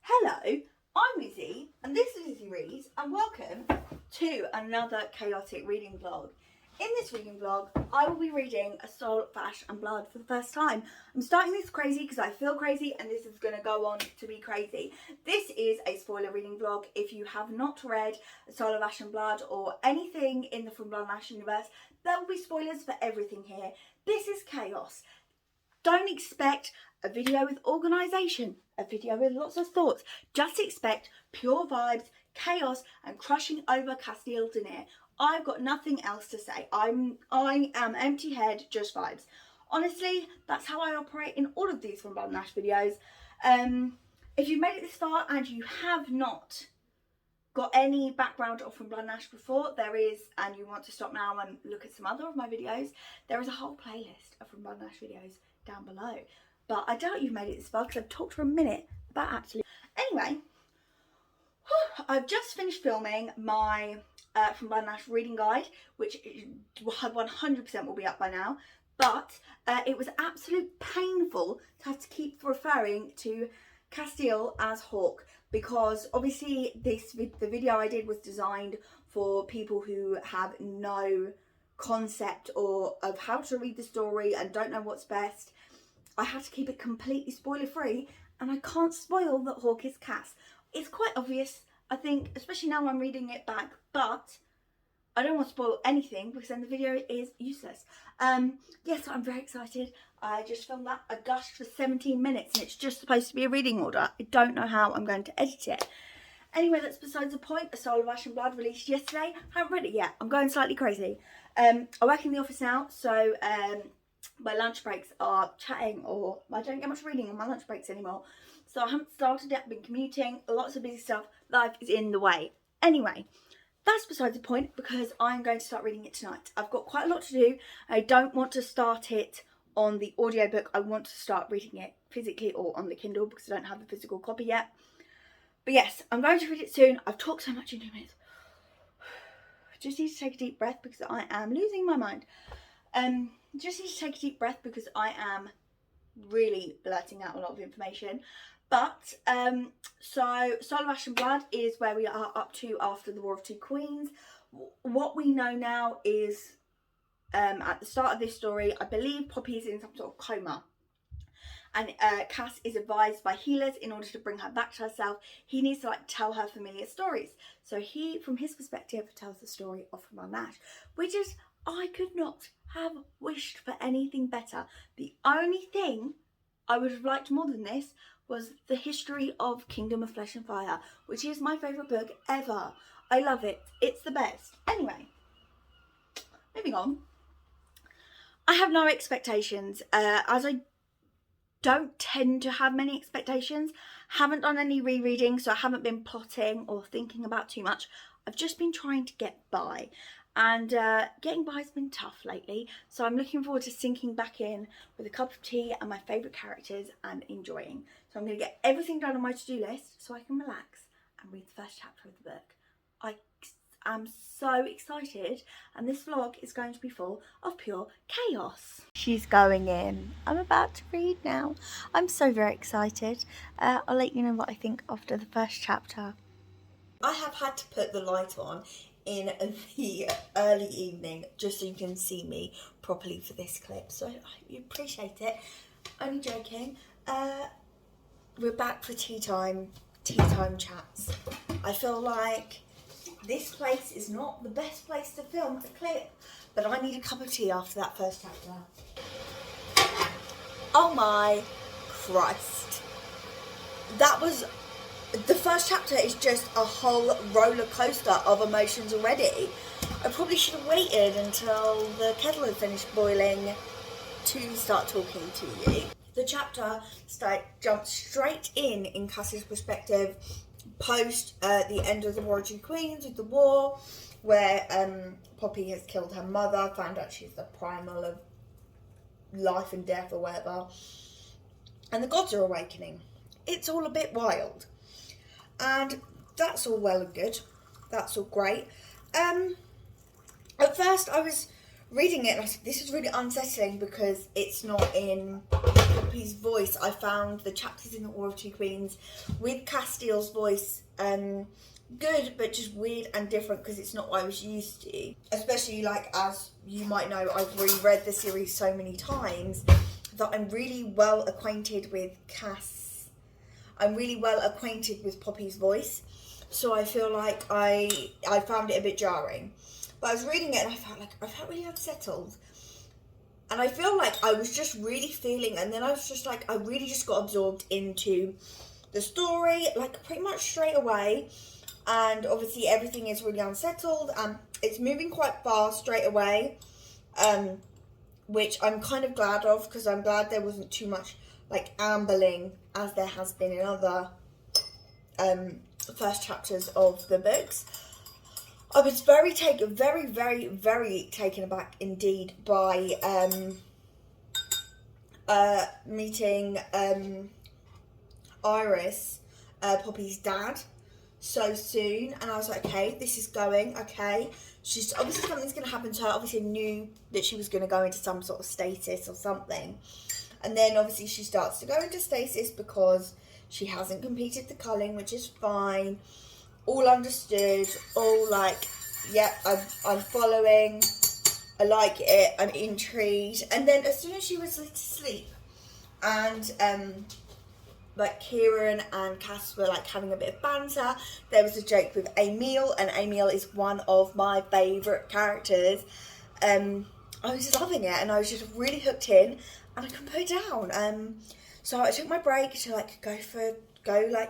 Hello, I'm Lizzie, and this is Lizzie Reads, and welcome to another chaotic reading vlog. In this reading vlog, I will be reading A Soul of Ash and Blood for the first time. I'm starting this crazy because I feel crazy, and this is going to go on to be crazy. This is a spoiler reading vlog. If you have not read A Soul of Ash and Blood or anything in the From Blood and Ash universe, there will be spoilers for everything here. This is chaos. Don't expect a video with organisation, a video with lots of thoughts. Just expect pure vibes, chaos, and crushing over Castile Denier. I've got nothing else to say. I am empty head, just vibes. Honestly, that's how I operate in all of these From Blood and Ash videos. If you've made it this far and you have not got any background of From Blood and Ash before, there is, and you want to stop now and look at some other of my videos, there is a whole playlist of From Blood and Ash videos down below. But I doubt you've made it this far because I've talked for a minute about actually. Anyway, I've just finished filming my From Blood and Ash reading guide, which 100% will be up by now. But it was absolutely painful to have to keep referring to Castile as Hawk, because obviously the video I did was designed for people who have no concept or of how to read the story and don't know what's best. I had to keep it completely spoiler free, and I can't spoil that Hawk is Cass. It's quite obvious, I think, especially now I'm reading it back, but I don't want to spoil anything because then the video is useless. Yes, I'm very excited. I just filmed that. I gushed for 17 minutes and it's just supposed to be a reading order. I don't know how I'm going to edit it. Anyway, that's besides the point. A Soul of Ash and Blood released yesterday. I haven't read it yet. I'm going slightly crazy. I work in the office now, so my lunch breaks are chatting, or I don't get much reading on my lunch breaks anymore. So I haven't started yet, been commuting, lots of busy stuff. Life is in the way. Anyway, that's besides the point because I'm going to start reading it tonight. I've got quite a lot to do. I don't want to start it on the audiobook. I want to start reading it physically or on the Kindle because I don't have the physical copy yet. But yes, I'm going to read it soon. I've talked so much in 2 minutes. Just need to take a deep breath because I am losing my mind. Just need to take a deep breath because I am really blurting out a lot of information. But so Soul of Ash and Blood is where we are up to after the War of Two Queens. What we know now is at the start of this story, I believe Poppy is in some sort of coma. And Cass is advised by healers in order to bring her back to herself. He needs to tell her familiar stories. So he, from his perspective, tells the story of From Blood and Ash, which is, I could not have wished for anything better. The only thing I would have liked more than this was the history of Kingdom of Flesh and Fire, which is my favourite book ever. I love it. It's the best. Anyway, moving on. I have no expectations, as I don't tend to have many expectations. Haven't done any rereading, so I haven't been plotting or thinking about too much. I've just been trying to get by, and getting by has been tough lately, so I'm looking forward to sinking back in with a cup of tea and my favourite characters and enjoying. So I'm going to get everything done on my to-do list so I can relax and read the first chapter of the book. I am so excited, and this vlog is going to be full of pure chaos. She's going in. I'm about to read now. I'm so very excited. I'll let you know what I think after the first chapter. I have had to put the light on in the early evening just so you can see me properly for this clip, so I hope you appreciate it. Only joking. We're back for tea time chats. I feel like this place is not the best place to film a clip, but I need a cup of tea after that first chapter. Oh my Christ. That was... The first chapter is just a whole roller coaster of emotions already. I probably should have waited until the kettle had finished boiling to start talking to you. The chapter jumps straight in Cass's perspective post the end of the War of Two Queens with the war, where Poppy has killed her mother, found out she's the primal of life and death or whatever, and the gods are awakening. It's all a bit wild. And that's all well and good. That's all great. At first I was reading it and I said, this is really unsettling because it's not in Poppy's voice, I found the chapters in The War of Two Queens with Castiel's voice good, but just weird and different because it's not what I was used to. Especially, like, as you might know, I've reread the series so many times that I'm really well acquainted with Cass. I'm really well acquainted with Poppy's voice. So I feel like I found it a bit jarring. But I was reading it and I felt really unsettled. And I feel like I was just really feeling, and then I was just like, I really just got absorbed into the story, like, pretty much straight away. And obviously everything is really unsettled, and it's moving quite fast straight away, which I'm kind of glad of, because I'm glad there wasn't too much, like, ambling as there has been in other first chapters of the books. I was very taken aback indeed by meeting Iris, Poppy's dad, so soon, and I was like, okay, this is going, okay. She's obviously, something's going to happen to her. Obviously knew that she was going to go into some sort of stasis or something. And then obviously she starts to go into stasis because she hasn't completed the culling, which is fine. All understood, all like, yeah, I'm following, I like it, I'm intrigued. And then as soon as she was to sleep, and like Kieran and Cass were like having a bit of banter, there was a joke with Emil, and Emil is one of my favourite characters. I was just loving it, and I was just really hooked in, and I couldn't put it down. So I took my break to like go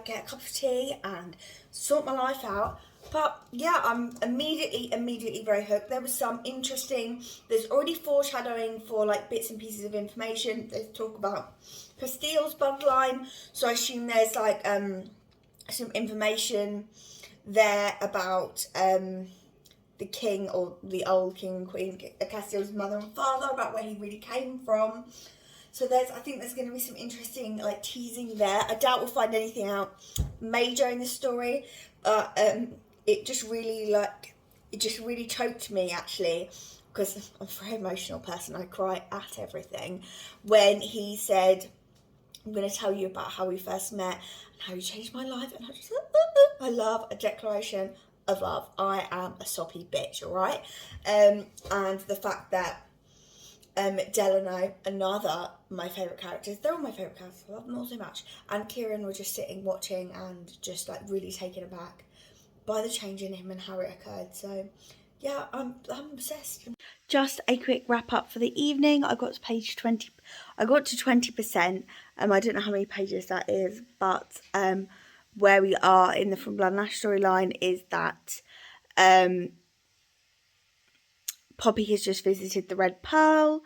get a cup of tea and sort my life out. But yeah, I'm immediately very hooked. There was some there's already foreshadowing for like bits and pieces of information. There's talk about Castiel's bloodline, so I assume there's like some information there about the king, or the old king and queen, Castiel's mother and father, about where he really came from. So I think there's going to be some interesting like teasing there. I doubt we'll find anything out major in the story, but it just really choked me actually, because I'm a very emotional person. I cry at everything. When he said, I'm going to tell you about how we first met and how you changed my life, and I love a declaration of love. I am a soppy bitch, alright? And the fact that Delano, another my favourite characters, they're all my favourite characters, I love them all so much, and Kieran were just sitting watching and just like really taken aback by the change in him and how it occurred. So yeah, I'm obsessed. Just a quick wrap up for the evening. I got to page 20. I got to 20%. I don't know how many pages that is, but where we are in the From Blood and Ash storyline is that Poppy has just visited the Red Pearl,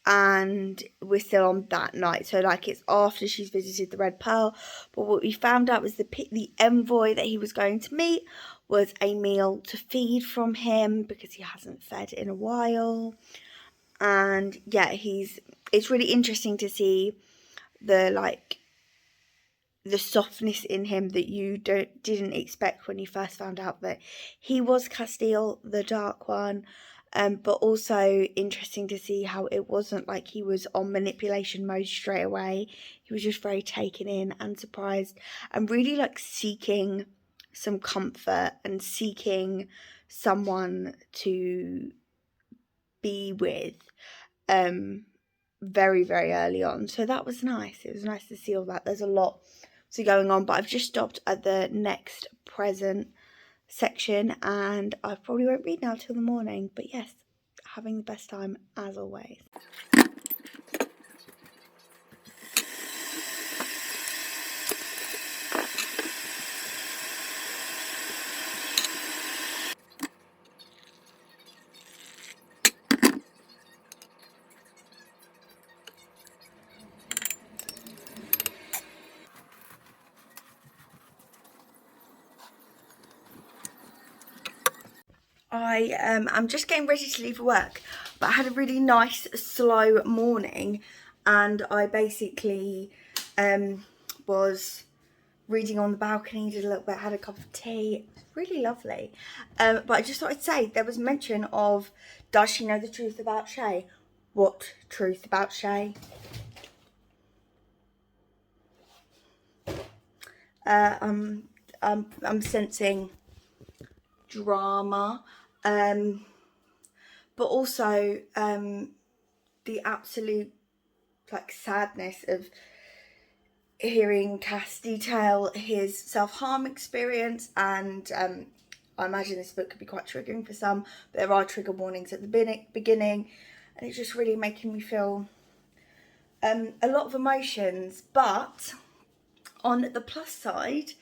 and we're still on that night. So like it's after she's visited the Red Pearl. But what we found out was the envoy that he was going to meet was a meal to feed from him, because he hasn't fed in a while. And yeah, it's really interesting to see the softness in him that you didn't expect when you first found out that he was Castiel, the Dark One. But also interesting to see how it wasn't like he was on manipulation mode straight away. He was just very taken in and surprised, and really like seeking some comfort and seeking someone to be with very early on. So that was nice. It was nice to see all that. There's a lot going on, but I've just stopped at the next present section, and I probably won't read now till the morning. But yes, having the best time as always. I'm just getting ready to leave for work, but I had a really nice slow morning, and I basically was reading on the balcony, did a little bit, had a cup of tea. It was really lovely. But I just thought I'd say there was mention of, does she know the truth about Shay? What truth about Shay? I'm sensing drama, but also the absolute like sadness of hearing Cass detail his self-harm experience, and I imagine this book could be quite triggering for some, but there are trigger warnings at the beginning, and it's just really making me feel a lot of emotions. But on the plus side,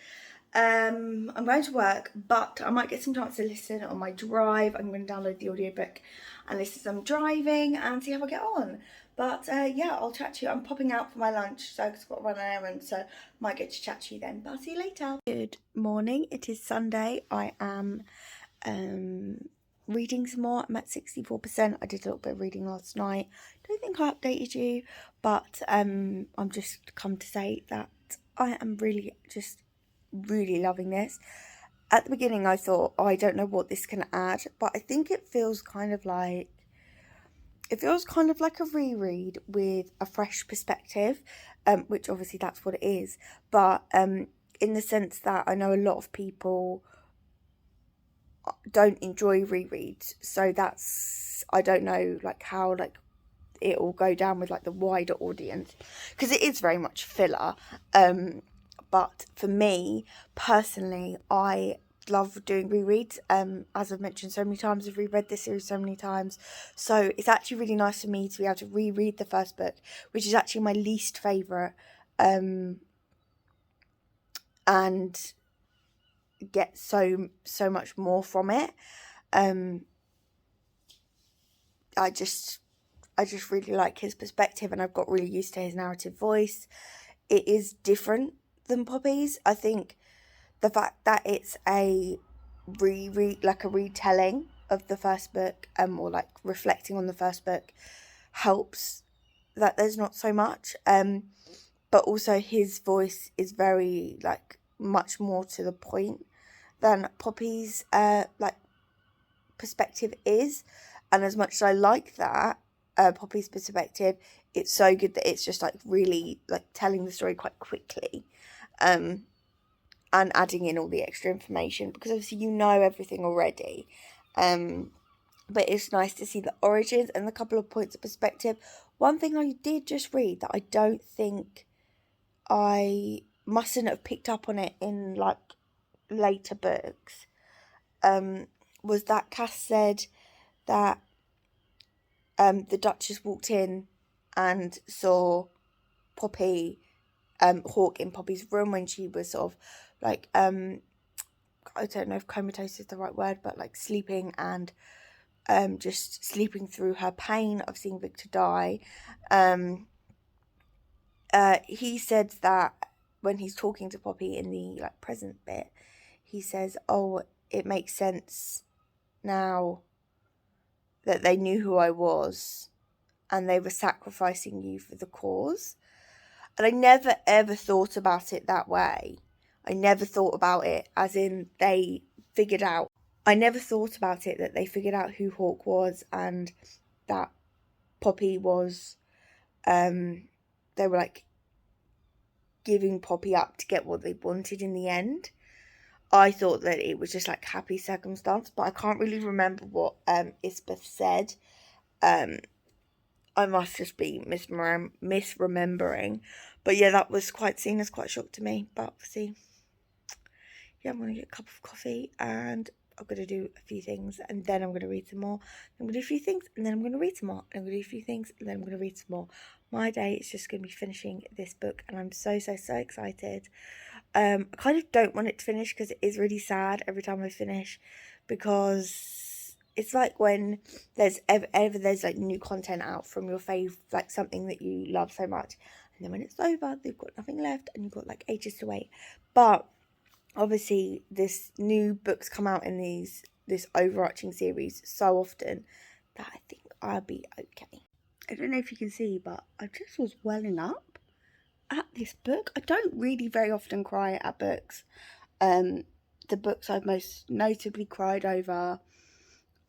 I'm going to work, but I might get some time to listen on my drive. I'm going to download the audiobook and listen to some driving and see how I get on. But yeah, I'll chat to you. I'm popping out for my lunch, so I've got to run an errand, so might get to chat to you then. But I'll see you later. Good morning. It is Sunday. I am reading some more. I'm at 64%. I did a little bit of reading last night. Don't think I updated you, but I'm just come to say that I am really loving this. At the beginning I thought, oh, I don't know what this can add, but I think it feels kind of like a reread with a fresh perspective, which obviously that's what it is, but in the sense that I know a lot of people don't enjoy rereads, so that's, I don't know like how like it will go down with like the wider audience, because it is very much filler, but for me personally, I love doing rereads. As I've mentioned so many times, I've reread this series so many times, so it's actually really nice for me to be able to reread the first book, which is actually my least favourite, and get so much more from it. I just really like his perspective, and I've got really used to his narrative voice. It is different than Poppy's. I think the fact that it's a retelling of the first book, or like reflecting on the first book, helps that there's not so much. But also his voice is very like much more to the point than Poppy's like perspective is. And as much as I like that, Poppy's perspective, it's so good that it's just like really like telling the story quite quickly, and adding in all the extra information, because obviously you know everything already, but it's nice to see the origins and a couple of points of perspective. One thing I did just read that I don't think, I mustn't have picked up on it in like later books, was that Cass said that the Duchess walked in and saw Poppy, Hawke in Poppy's room when she was sort of like, I don't know if comatose is the right word, but like sleeping, and just sleeping through her pain of seeing Victor die. He said that when he's talking to Poppy in the like present bit, he says, oh, it makes sense now that they knew who I was and they were sacrificing you for the cause. And I never ever thought about it that way. I never thought about it as in they figured out. I never thought about it that they figured out who Hawke was, and that Poppy was, they were like giving Poppy up to get what they wanted in the end. I thought that it was just like happy circumstance, but I can't really remember what Isbeth said. I must just be misremembering. But yeah, that was quite seen as quite a shock to me. But obviously, yeah, I'm going to get a cup of coffee and I'm going to do a few things, and then I'm going to read some more. I'm going to do a few things and then I'm going to read some more. And I'm going to do a few things and then I'm going to read some more. My day is just going to be finishing this book, and I'm so excited. I kind of don't want it to finish because it is really sad every time I finish, because it's like when there's ever there's like new content out from your fave, like something that you love so much, and then when it's over, they've got nothing left and you've got like ages to wait. But obviously this new books come out in this overarching series so often that I think I'll be okay. I don't know if you can see, but I just was welling up at this book. I don't really very often cry at books. The books I've most notably cried over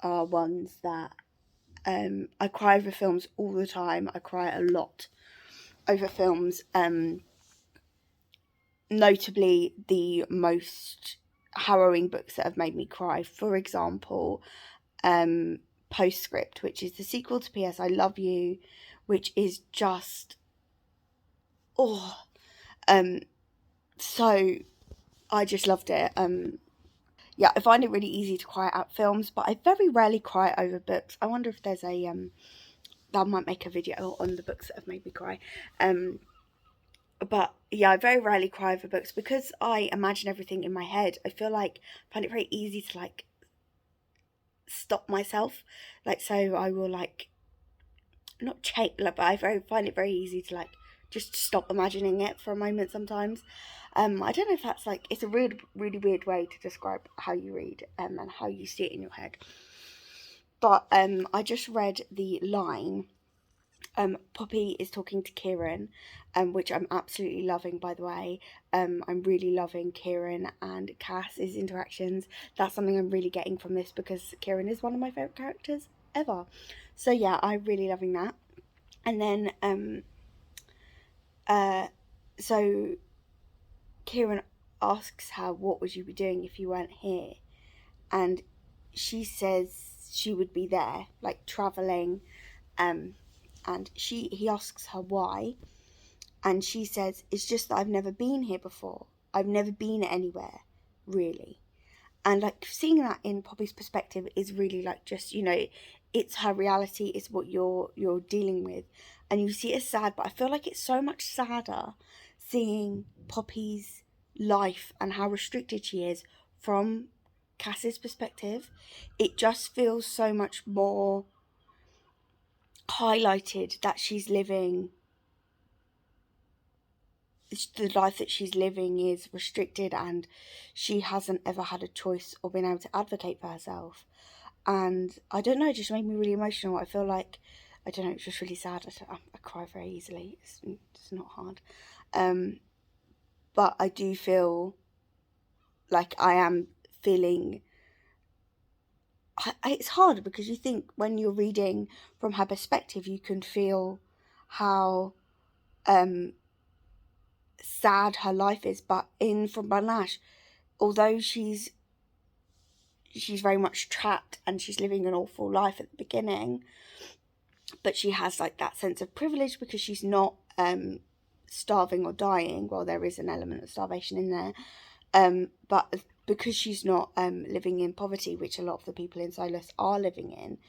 are ones that I cry over films all the time. I cry a lot over films. notably the most harrowing books that have made me cry. For example, Postscript, which is the sequel to P.S. I Love You, which is just so I just loved it. Yeah, I find it really easy to cry at films, but I very rarely cry over books. I wonder if there's a I might make a video on the books that have made me cry. But yeah, I very rarely cry over books because I imagine everything in my head. I find it very easy to like stop myself. Like, so I will like not change, but find it very easy to like just stop imagining it for a moment sometimes. I don't know if that's like, it's a really weird way to describe how you read and how you see it in your head. But I just read the line, Poppy is talking to Kieran, which I'm absolutely loving, by the way. I'm really loving Kieran and Cass's interactions. That's something I'm really getting from this because Kieran is one of my favourite characters ever. So yeah, I'm really loving that. And then so Kieran asks her, what would you be doing if you weren't here? And she says she would be there, like travelling. And he asks her why, and she says, it's just that I've never been here before. I've never been anywhere, really. And like seeing that in Poppy's perspective is really like, just, you know, it's her reality, it's what you're dealing with, and you see it as sad, but I feel like it's so much sadder seeing Poppy's life and how restricted she is from Cass's perspective. It just feels so much more highlighted that she's living, the life that she's living is restricted, and she hasn't ever had a choice or been able to advocate for herself. And I don't know, it just made me really emotional. I feel like, I don't know, it's just really sad. I cry very easily. It's not hard. But I do feel like I am feeling, it's hard because you think when you're reading from her perspective, you can feel how sad her life is. But from Bangladesh, although she's very much trapped and she's living an awful life at the beginning, but she has like that sense of privilege because she's not starving or dying. Well, there is an element of starvation in there, but because she's not living in poverty, which a lot of the people in Solus are living in,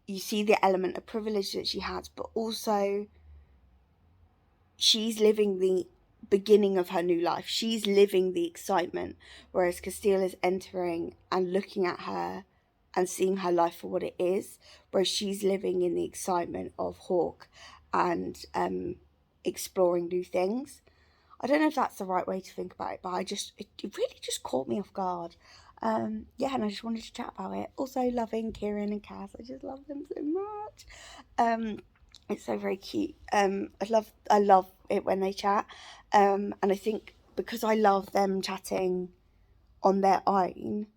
you see the element of privilege that she has, but also she's living the beginning of her new life. She's living the excitement, whereas Castile is entering and looking at her and seeing her life for what it is, whereas she's living in the excitement of Hawke and exploring new things. I don't know if that's the right way to think about it, but it really just caught me off guard. Yeah, and I just wanted to chat about it. Also loving Kieran and Cass. I just love them so much. It's so very cute. I love it when they chat. And I think because I love them chatting on their own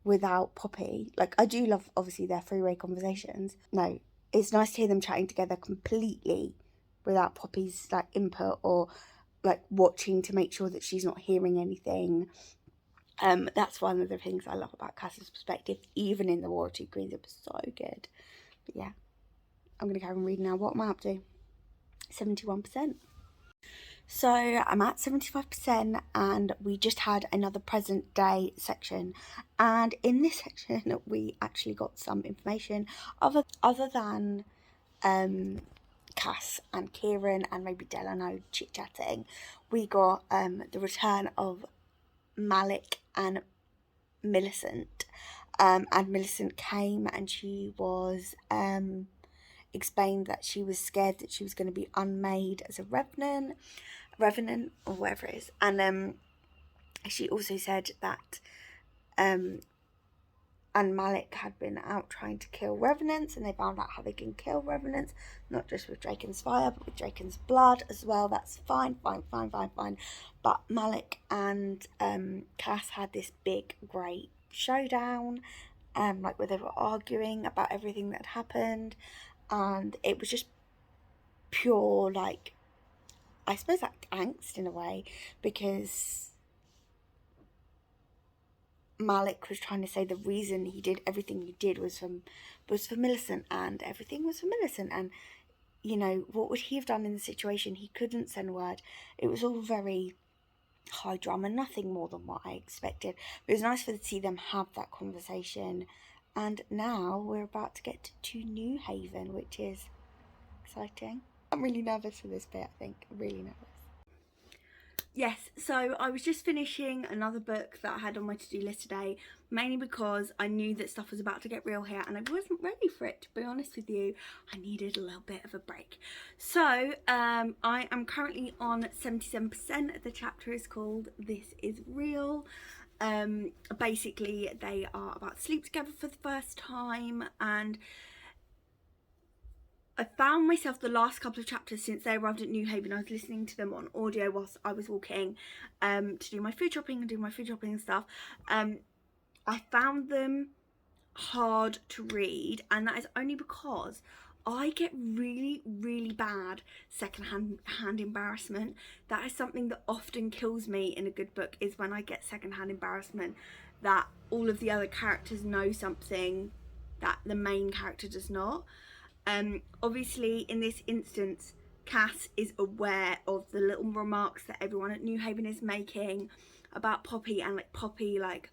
without Poppy, like I do love obviously their three-way conversations. No, it's nice to hear them chatting together completely without Poppy's like input or like watching to make sure that she's not hearing anything. That's one of the things I love about Cass's perspective, even in the War of Two Queens. It was so good. But yeah, I'm gonna carry on reading now. What am I up to? 71%. So I'm at 75%, and we just had another present day section, and in this section we actually got some information other than Cass and Kieran and maybe Delano chit chatting. We got the return of Malik and Millicent, and Millicent came and she was explained that she was scared that she was going to be unmade as a revenant or whatever it is. And she also said that and Malik had been out trying to kill revenants, and they found out how they can kill revenants, not just with Draken's fire but with Draken's blood as well. That's fine. But Malik and Cass had this big great showdown, like where they were arguing about everything that had happened, and it was just pure like I suppose that angst in a way, because Malik was trying to say the reason he did everything he did was for Millicent, and everything was for Millicent, and you know, what would he have done in the situation? He couldn't send word. It was all very high drama, nothing more than what I expected. But it was nice to see them have that conversation. And now we're about to get to New Haven, which is exciting. I'm really nervous for this bit, I think. Really nervous. Yes, so I was just finishing another book that I had on my to-do list today, mainly because I knew that stuff was about to get real here and I wasn't ready for it, to be honest with you. I needed a little bit of a break. So I am currently on 77%. The chapter is called This Is Real. Basically, they are about to sleep together for the first time, and I found myself the last couple of chapters since they arrived at New Haven, I was listening to them on audio whilst I was walking to do my food shopping and stuff. I found them hard to read, and that is only because I get really, really bad secondhand embarrassment. That is something that often kills me in a good book, is when I get secondhand embarrassment that all of the other characters know something that the main character does not. Obviously in this instance, Cass is aware of the little remarks that everyone at New Haven is making about Poppy, and like Poppy like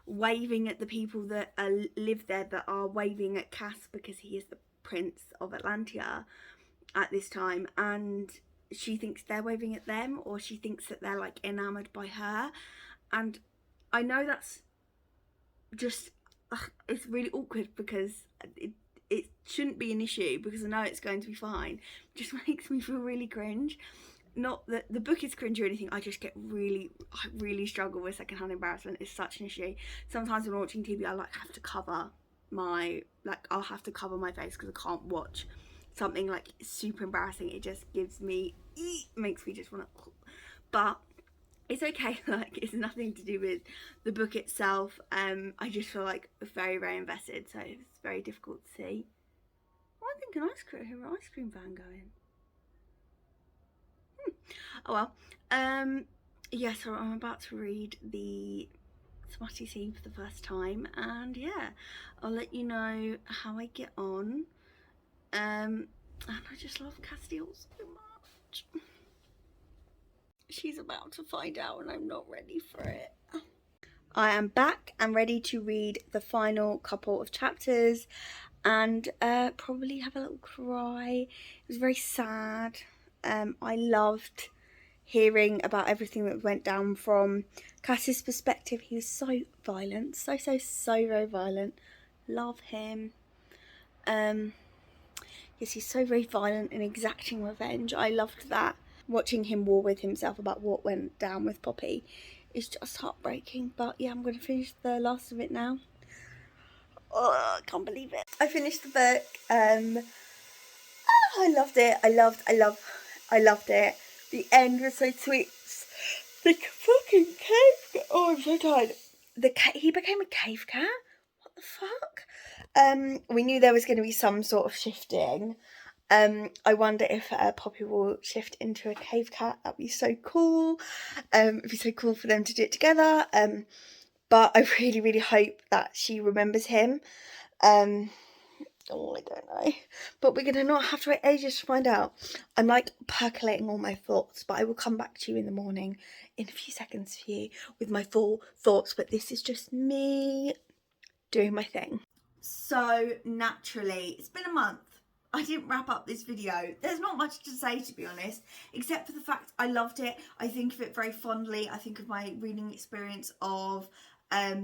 waving at the people that live there, that are waving at Cass because he is the Prince of Atlantia at this time, and she thinks they're waving at them, or she thinks that they're like enamored by her. And I know that's just it's really awkward, because it shouldn't be an issue, because I know it's going to be fine. It just makes me feel really cringe. Not that the book is cringe or anything, I just get I really struggle with secondhand embarrassment. It's such an issue. Sometimes when I'm watching TV, I have to cover my, I'll have to cover my face because I can't watch something like super embarrassing. It just gives me, makes me just want to, but it's okay. Like, it's nothing to do with the book itself. I just feel like very, very invested, so it's very difficult to see. Oh, I think an ice cream van going. Oh well. Yeah, so I'm about to read the Smutty Scene for the first time, and yeah, I'll let you know how I get on. And I just love Castiel so much. She's about to find out and I'm not ready for it. I am back and ready to read the final couple of chapters, and probably have a little cry. It was very sad. I loved hearing about everything that went down from Cass's perspective. He was so violent, so very violent. Love him. Yes, he's so very violent and exacting revenge. I loved that. Watching him war with himself about what went down with Poppy is just heartbreaking. But yeah, I'm going to finish the last of it now. Oh, I can't believe it. I finished the book. I loved it. I loved it. The end was so sweet. The fucking cave. Oh, I'm so tired. He became a cave cat. What the fuck? We knew there was going to be some sort of shifting. I wonder if Poppy will shift into a cave cat. That'd be so cool. It'd be so cool for them to do it together. But I really, really hope that she remembers him. Oh, I don't know. But we're going to not have to wait ages to find out. I'm like percolating all my thoughts, but I will come back to you in the morning in a few seconds for you with my full thoughts. But this is just me doing my thing. So naturally, it's been a month. I didn't wrap up this video. There's not much to say, to be honest, except for the fact I loved it. I think of it very fondly. I think of my reading experience of A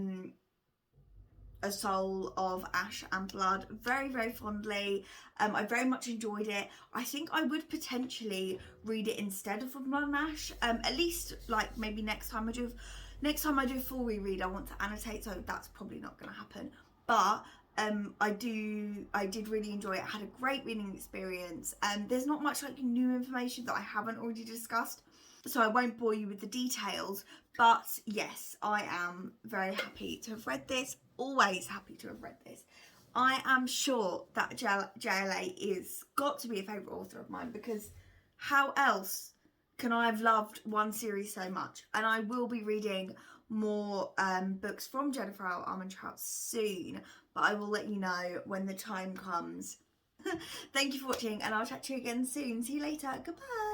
Soul of Ash and Blood very, very fondly. I very much enjoyed it. I think I would potentially read it instead of Blood and Ash. At least, like, maybe next time I do a full reread, I want to annotate, so that's probably not going to happen. But I did really enjoy it. I had a great reading experience. There's not much like new information that I haven't already discussed, so I won't bore you with the details. But yes, I am very happy to have read this. Always happy to have read this. I am sure that JLA is got to be a favourite author of mine, because how else can I have loved one series so much. And I will be reading more books from Jennifer L. Armentrout soon, but I will let you know when the time comes. Thank you for watching, and I'll chat to you again soon. See you later. Goodbye.